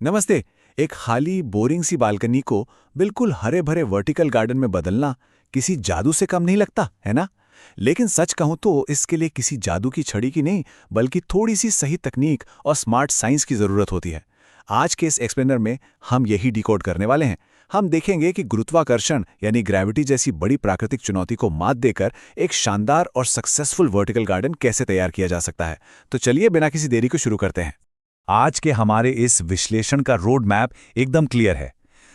नमस्ते। एक खाली बोरिंग सी बालकनी को बिल्कुल हरे भरे वर्टिकल गार्डन में बदलना किसी जादू से कम नहीं लगता, है ना? लेकिन सच कहूं तो इसके लिए किसी जादू की छड़ी की नहीं, बल्कि थोड़ी सी सही तकनीक और स्मार्ट साइंस की जरूरत होती है। आज के इस एक्सप्लेनर में हम यही डिकोड करने वाले हैं। हम देखेंगे कि गुरुत्वाकर्षण यानी ग्रेविटी जैसी बड़ी प्राकृतिक चुनौती को मात देकर एक शानदार और सक्सेसफुल वर्टिकल गार्डन कैसे तैयार किया जा सकता है। तो चलिए बिना किसी देरी को शुरू करते हैं। आज के हमारे इस विश्लेषण का रोड मैप एकदम क्लियर है।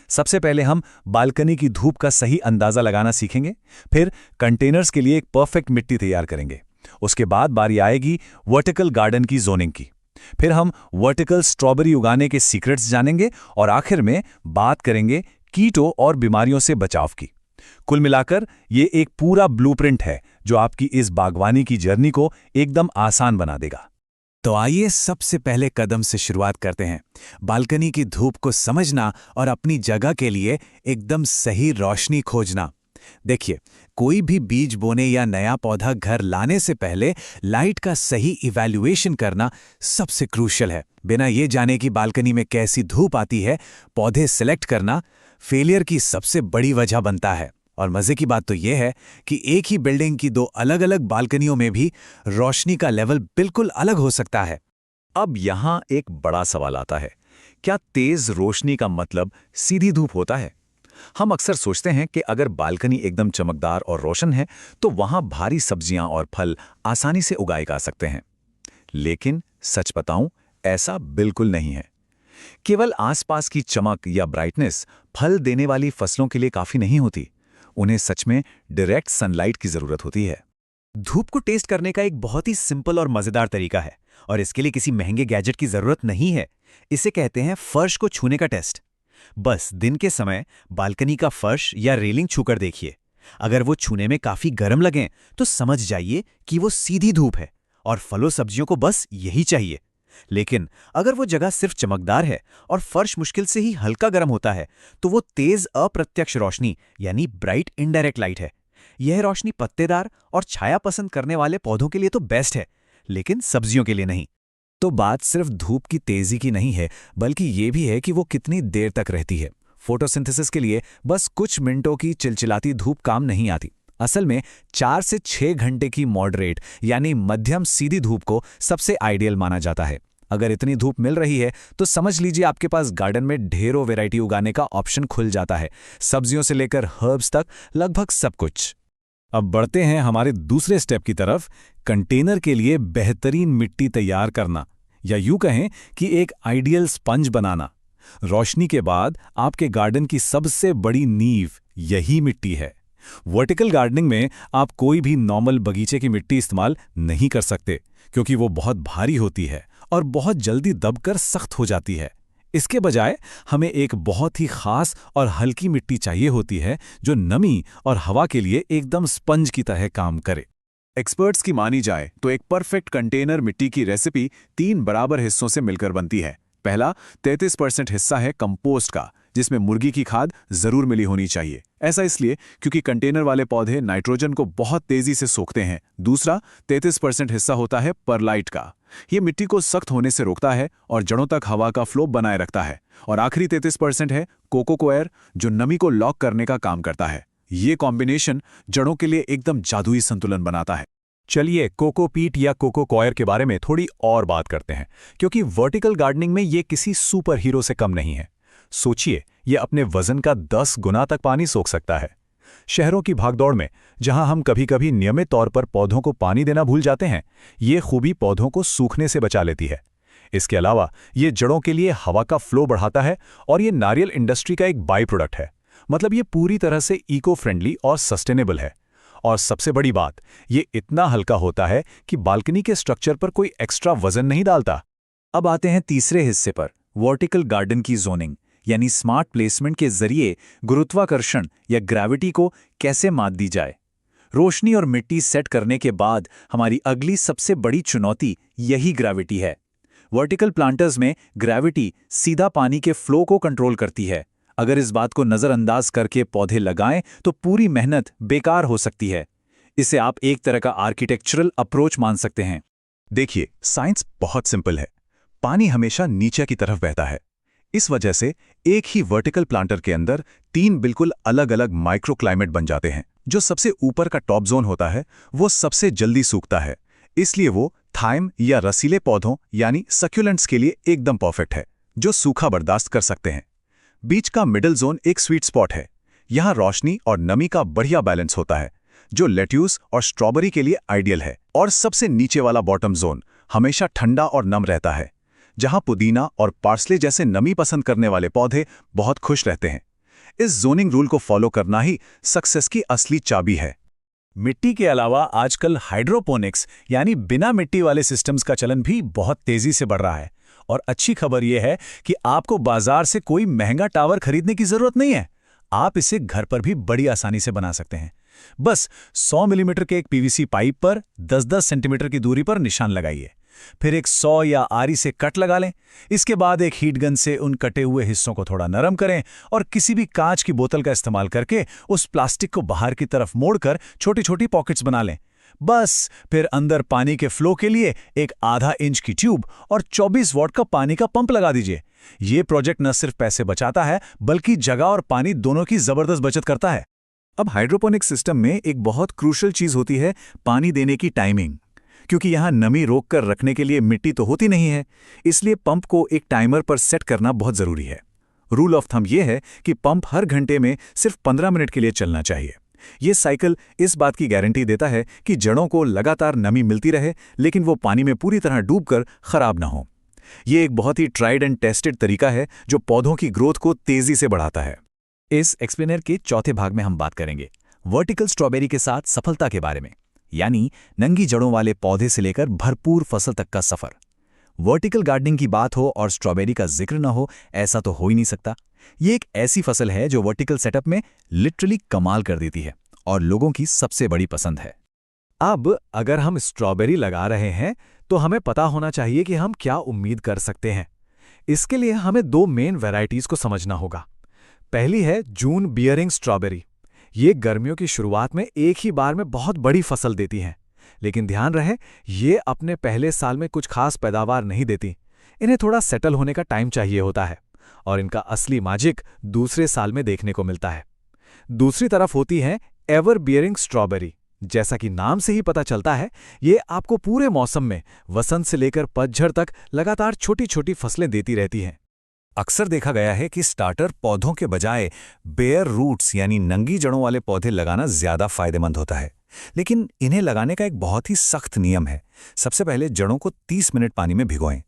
सबसे पहले हम बालकनी की धूप का सही अंदाजा लगाना सीखेंगे, फिर कंटेनर्स के लिए एक परफेक्ट मिट्टी तैयार करेंगे। उसके बाद बारी आएगी वर्टिकल गार्डन की जोनिंग की। फिर हम वर्टिकल स्ट्रॉबेरी उगाने के सीक्रेट्स जानेंगे और आखिर में बात करेंगे कीटो और बीमारियों से बचाव की। कुल मिलाकर ये एक पूरा ब्लूप्रिंट है जो आपकी इस बागवानी की जर्नी को एकदम आसान बना देगा। तो आइए सबसे पहले कदम से शुरुआत करते हैं, बालकनी की धूप को समझना और अपनी जगह के लिए एकदम सही रोशनी खोजना। देखिए, कोई भी बीज बोने या नया पौधा घर लाने से पहले लाइट का सही इवैल्यूएशन करना सबसे क्रूशियल है। बिना ये जाने कि बालकनी में कैसी धूप आती है, पौधे सिलेक्ट करना फेलियर की सबसे बड़ी वजह बनता है। और मजे की बात तो यह है कि एक ही बिल्डिंग की दो अलग अलग बालकनियों में भी रोशनी का लेवल बिल्कुल अलग हो सकता है। अब यहां एक बड़ा सवाल आता है, क्या तेज रोशनी का मतलब सीधी धूप होता है? हम अक्सर सोचते हैं कि अगर बालकनी एकदम चमकदार और रोशन है तो वहां भारी सब्जियां और फल आसानी से उगाए जा सकते हैं। लेकिन सच बताऊं, ऐसा बिल्कुल नहीं है। केवल आसपास की चमक या ब्राइटनेस फल देने वाली फसलों के लिए काफी नहीं होती। उन्हें सच में डायरेक्ट सनलाइट की जरूरत होती है। धूप को टेस्ट करने का एक बहुत ही सिंपल और मजेदार तरीका है, और इसके लिए किसी महंगे गैजेट की जरूरत नहीं है। इसे कहते हैं फर्श को छूने का टेस्ट। बस दिन के समय बालकनी का फर्श या रेलिंग छूकर देखिए। अगर वो छूने में काफी गर्म लगें तो समझ जाइए कि वो सीधी धूप है और फलों सब्जियों को बस यही चाहिए। लेकिन अगर वो जगह सिर्फ चमकदार है और फर्श मुश्किल से ही हल्का गर्म होता है तो वो तेज अप्रत्यक्ष रोशनी यानी ब्राइट इनडायरेक्ट लाइट है। यह रोशनी पत्तेदार और छाया पसंद करने वाले पौधों के लिए तो बेस्ट है, लेकिन सब्जियों के लिए नहीं। तो बात सिर्फ धूप की तेजी की नहीं है, बल्कि ये भी है कि वो कितनी देर तक रहती है। फोटोसिंथेसिस के लिए बस कुछ मिनटों की चिलचिलाती धूप काम नहीं आती। असल में 4 से 6 घंटे की मॉडरेट यानी मध्यम सीधी धूप को सबसे आइडियल माना जाता है। अगर इतनी धूप मिल रही है तो समझ लीजिए आपके पास गार्डन में ढेरों वैरायटी उगाने का ऑप्शन खुल जाता है, सब्जियों से लेकर हर्ब्स तक, लगभग सब कुछ। अब बढ़ते हैं हमारे दूसरे स्टेप की तरफ, कंटेनर के लिए बेहतरीन मिट्टी तैयार करना, या यूं कहें कि एक आइडियल स्पंज बनाना। रोशनी के बाद आपके गार्डन की सबसे बड़ी नींव यही मिट्टी है। वर्टिकल गार्डनिंग में आप कोई भी नॉर्मल बगीचे की मिट्टी इस्तेमाल नहीं कर सकते, क्योंकि वो बहुत भारी होती है और बहुत जल्दी दबकर सख्त हो जाती है। इसके बजाय हमें एक बहुत ही खास और हल्की मिट्टी चाहिए होती है जो नमी और हवा के लिए एकदम स्पंज की तरह काम करे। एक्सपर्ट्स की मानी जाए तो एक परफेक्ट कंटेनर मिट्टी की रेसिपी 3 बराबर हिस्सों से मिलकर बनती है। पहला 33% हिस्सा है कंपोस्ट का, जिसमें मुर्गी की खाद जरूर मिली होनी चाहिए। ऐसा इसलिए क्योंकि कंटेनर वाले पौधे नाइट्रोजन को बहुत तेजी से सोखते हैं। दूसरा 33% हिस्सा होता है परलाइट का। ये मिट्टी को सख्त होने से रोकता है और जड़ों तक हवा का फ्लो बनाए रखता है। और आखिरी 33% है कोको कोएर, जो नमी को लॉक करने का काम करता है। ये कॉम्बिनेशन जड़ों के लिए एकदम जादुई संतुलन बनाता है। चलिए कोकोपीट या कोको कॉयर के बारे में थोड़ी और बात करते हैं, क्योंकि वर्टिकल गार्डनिंग में ये किसी सुपर हीरो से कम नहीं है। सोचिए, ये अपने वजन का 10 गुना तक पानी सोख सकता है। शहरों की भागदौड़ में जहां हम कभी कभी नियमित तौर पर पौधों को पानी देना भूल जाते हैं, ये खूबी पौधों को सूखने से बचा लेती है। इसके अलावा ये जड़ों के लिए हवा का फ्लो बढ़ाता है और ये नारियल इंडस्ट्री का एक बाई प्रोडक्ट है। मतलब ये पूरी तरह से इको फ्रेंडली और सस्टेनेबल है। और सबसे बड़ी बात, ये इतना हल्का होता है कि बालकनी के स्ट्रक्चर पर कोई एक्स्ट्रा वजन नहीं डालता। अब आते हैं तीसरे हिस्से पर, वर्टिकल गार्डन की जोनिंग यानी स्मार्ट प्लेसमेंट के जरिए गुरुत्वाकर्षण या ग्रेविटी को कैसे मात दी जाए। रोशनी और मिट्टी सेट करने के बाद हमारी अगली सबसे बड़ी चुनौती यही ग्रेविटी है। वर्टिकल प्लांटर्स में ग्रेविटी सीधा पानी के फ्लो को कंट्रोल करती है। अगर इस बात को नजरअंदाज करके पौधे लगाएं तो पूरी मेहनत बेकार हो सकती है। इसे आप एक तरह का आर्किटेक्चरल अप्रोच मान सकते हैं। देखिए, साइंस बहुत सिंपल है। पानी हमेशा नीचे की तरफ बहता है। इस वजह से एक ही वर्टिकल प्लांटर के अंदर 3 बिल्कुल अलग अलग माइक्रो क्लाइमेट बन जाते हैं। जो सबसे ऊपर का टॉप जोन होता है वो सबसे जल्दी सूखता है, इसलिए वो थाइम या रसीले पौधों यानी सक्यूलेंट्स के लिए एकदम परफेक्ट है, जो सूखा बर्दाश्त कर सकते हैं। बीच का मिडिल जोन एक स्वीट स्पॉट है। यहाँ रोशनी और नमी का बढ़िया बैलेंस होता है, जो लेट्यूस और स्ट्रॉबेरी के लिए आइडियल है। और सबसे नीचे वाला बॉटम जोन हमेशा ठंडा और नम रहता है, जहां पुदीना और पार्सले जैसे नमी पसंद करने वाले पौधे बहुत खुश रहते हैं। इस जोनिंग रूल को फॉलो करना ही सक्सेस की असली चाबी है। मिट्टी के अलावा आजकल हाइड्रोपोनिक्स यानी बिना मिट्टी वाले सिस्टम्स का चलन भी बहुत तेजी से बढ़ रहा है। और अच्छी खबर यह है कि आपको बाजार से कोई महंगा टावर खरीदने की जरूरत नहीं है। आप इसे घर पर भी बड़ी आसानी से बना सकते हैं। बस 100 मिलीमीटर के एक पीवीसी पाइप पर 10-10 सेंटीमीटर की दूरी पर निशान लगाइए। फिर एक 100 या आरी से कट लगा लें। इसके बाद एक हीट गन से उन कटे हुए हिस्सों को थोड़ा नरम करें और किसी भी कांच की बोतल का इस्तेमाल करके उस प्लास्टिक को बाहर की तरफ मोड़कर छोटी छोटी पॉकेट्स बना लें। बस फिर अंदर पानी के फ्लो के लिए एक आधा इंच की ट्यूब और 24 वॉट का पानी का पंप लगा दीजिए। ये प्रोजेक्ट न सिर्फ पैसे बचाता है बल्कि जगह और पानी दोनों की जबरदस्त बचत करता है। अब हाइड्रोपोनिक सिस्टम में एक बहुत क्रूशल चीज होती है पानी देने की टाइमिंग। क्योंकि यहाँ नमी रोक कर रखने के लिए मिट्टी तो होती नहीं है, इसलिए पंप को एक टाइमर पर सेट करना बहुत जरूरी है। रूल ऑफ थंब यह है कि पंप हर घंटे में सिर्फ 15 मिनट के लिए चलना चाहिए। ये साइकिल इस बात की गारंटी देता है कि जड़ों को लगातार नमी मिलती रहे, लेकिन वो पानी में पूरी तरह डूबकर खराब ना हो। ये एक बहुत ही ट्राइड एंड टेस्टेड तरीका है जो पौधों की ग्रोथ को तेजी से बढ़ाता है। इस एक्सप्लेनर के चौथे भाग में हम बात करेंगे वर्टिकल स्ट्रॉबेरी के साथ सफलता के बारे में, यानी नंगी जड़ों वाले पौधे से लेकर भरपूर फसल तक का सफर। वर्टिकल गार्डनिंग की बात हो और स्ट्रॉबेरी का जिक्र न हो, ऐसा तो हो ही नहीं सकता। ये एक ऐसी फसल है जो वर्टिकल सेटअप में लिटरली कमाल कर देती है और लोगों की सबसे बड़ी पसंद है। अब अगर हम स्ट्रॉबेरी लगा रहे हैं तो हमें पता होना चाहिए कि हम क्या उम्मीद कर सकते हैं। इसके लिए हमें 2 मेन वैरायटीज को समझना होगा। पहली है जून बियरिंग स्ट्रॉबेरी। ये गर्मियों की शुरुआत में एक ही बार में बहुत बड़ी फसल देती हैं, लेकिन ध्यान रहे ये अपने पहले साल में कुछ खास पैदावार नहीं देती। इन्हें थोड़ा सेटल होने का टाइम चाहिए होता है और इनका असली मैजिक दूसरे साल में देखने को मिलता है। दूसरी तरफ होती है एवर बियरिंग स्ट्रॉबेरी। जैसा कि नाम से ही पता चलता है, ये आपको पूरे मौसम में वसंत से लेकर पतझड़ तक लगातार छोटी छोटी फसलें देती रहती हैं। अक्सर देखा गया है कि स्टार्टर पौधों के बजाय बेयर रूट्स यानी नंगी जड़ों वाले पौधे लगाना ज्यादा फायदेमंद होता है, लेकिन इन्हें लगाने का एक बहुत ही सख्त नियम है। सबसे पहले जड़ों को 30 मिनट पानी में भिगोएं।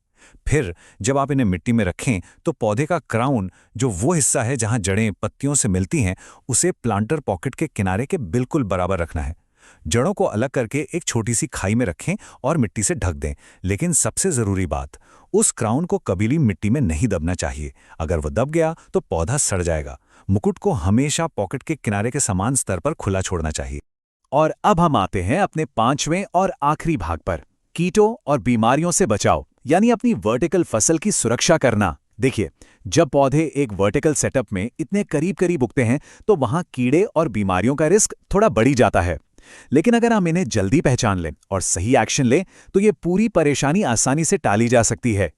फिर जब आप इन्हें मिट्टी में रखें तो पौधे का क्राउन, जो वो हिस्सा है जहां जड़ें पत्तियों से मिलती हैं, उसे प्लांटर पॉकेट के किनारे के बिल्कुल बराबर रखना है। जड़ों को अलग करके एक छोटी सी खाई में रखें और मिट्टी से ढक दें। लेकिन सबसे जरूरी बात, उस क्राउन को कभी भी मिट्टी में नहीं दबना चाहिए। अगर वो दब गया तो पौधा सड़ जाएगा। मुकुट को हमेशा पॉकेट के किनारे के समान स्तर पर खुला छोड़ना चाहिए। और अब हम आते हैं अपने 5वें और आखिरी भाग पर, कीटों और बीमारियों से बचाव, यानी अपनी वर्टिकल फसल की सुरक्षा करना। देखिए, जब पौधे एक वर्टिकल सेटअप में इतने करीब करीब उगते हैं तो वहां कीड़े और बीमारियों का रिस्क थोड़ा बढ़ी जाता है। लेकिन अगर हम इन्हें जल्दी पहचान लें और सही एक्शन लें तो ये पूरी परेशानी आसानी से टाली जा सकती है।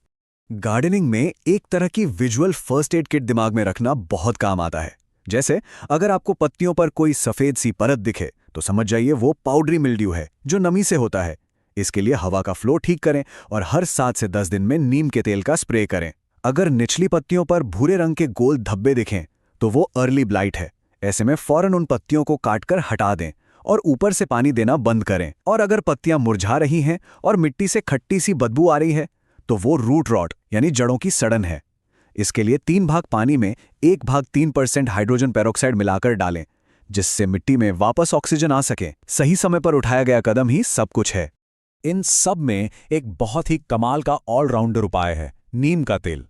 गार्डनिंग में एक तरह की विजुअल फर्स्ट एड किट दिमाग में रखना बहुत काम आता है। जैसे अगर आपको पत्तियों पर कोई सफेद सी परत दिखे तो समझ जाइए वो पाउडरी मिल्ड्यू है जो नमी से होता है। इसके लिए हवा का फ्लो ठीक करें और हर 7 से 10 दिन में नीम के तेल का स्प्रे करें। अगर निचली पत्तियों पर भूरे रंग के गोल धब्बे दिखें तो वो अर्ली ब्लाइट है। ऐसे में फौरन उन पत्तियों को काटकर हटा दें और ऊपर से पानी देना बंद करें। और अगर पत्तियां मुरझा रही हैं और मिट्टी से खट्टी सी बदबू आ रही है तो वो रूट रॉट यानी जड़ों की सड़न है। इसके लिए 3 भाग पानी में 1 भाग 3% हाइड्रोजन पेरोक्साइड मिलाकर डालें, जिससे मिट्टी में वापस ऑक्सीजन आ सके। सही समय पर उठाया गया कदम ही सब कुछ है। इन सब में एक बहुत ही कमाल का ऑलराउंडर उपाय है, नीम का तेल।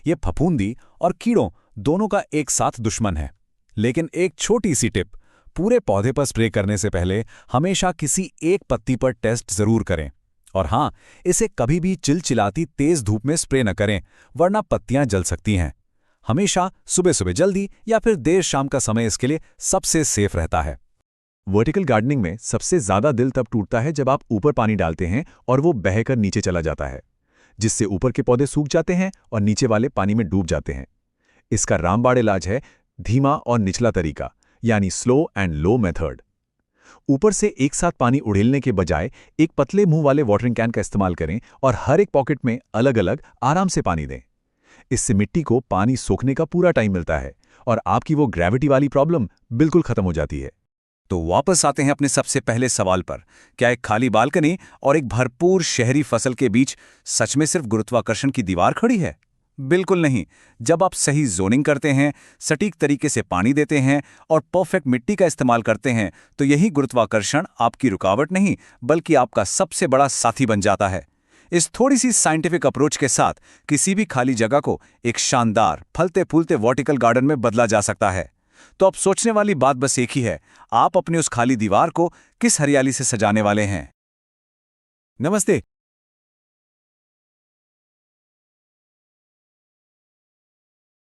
ये फफूंदी और कीड़ों दोनों का एक साथ दुश्मन है। लेकिन एक छोटी सी टिप, पूरे पौधे पर स्प्रे करने से पहले हमेशा किसी एक पत्ती पर टेस्ट जरूर करें। और हां, इसे कभी भी चिलचिलाती तेज धूप में स्प्रे न करें, वरना पत्तियां जल सकती हैं। हमेशा सुबह सुबह जल्दी या फिर देर शाम का समय इसके लिए सबसे सेफ रहता है। वर्टिकल गार्डनिंग में सबसे ज्यादा दिल तब टूटता है जब आप ऊपर पानी डालते हैं और वो बहकर नीचे चला जाता है। जिससे ऊपर के पौधे सूख जाते हैं और नीचे वाले पानी में डूब जाते हैं। इसका रामबाण इलाज है धीमा और निचला तरीका, यानी स्लो एंड लो मेथड। ऊपर से एक साथ पानी उड़ेलने के बजाय एक पतले मुंह वाले वाटरिंग कैन का इस्तेमाल करें और हर एक पॉकेट में अलग अलग आराम से पानी दें। इससे मिट्टी को पानी सोखने का पूरा टाइम मिलता है और आपकी वो ग्रेविटी वाली प्रॉब्लम बिल्कुल खत्म हो जाती है। तो वापस आते हैं अपने सबसे पहले सवाल पर, क्या एक खाली बालकनी और एक भरपूर शहरी फसल के बीच सच में सिर्फ गुरुत्वाकर्षण की दीवार खड़ी है? बिल्कुल नहीं। जब आप सही जोनिंग करते हैं, सटीक तरीके से पानी देते हैं और परफेक्ट मिट्टी का इस्तेमाल करते हैं, तो यही गुरुत्वाकर्षण आपकी रुकावट नहीं बल्कि आपका सबसे बड़ा साथी बन जाता है। इस थोड़ी सी साइंटिफिक अप्रोच के साथ किसी भी खाली जगह को एक शानदार फलते फूलते वर्टिकल गार्डन में बदला जा सकता है। तो अब सोचने वाली बात बस एक ही है, आप अपनी उस खाली दीवार को किस हरियाली से सजाने वाले हैं? नमस्ते,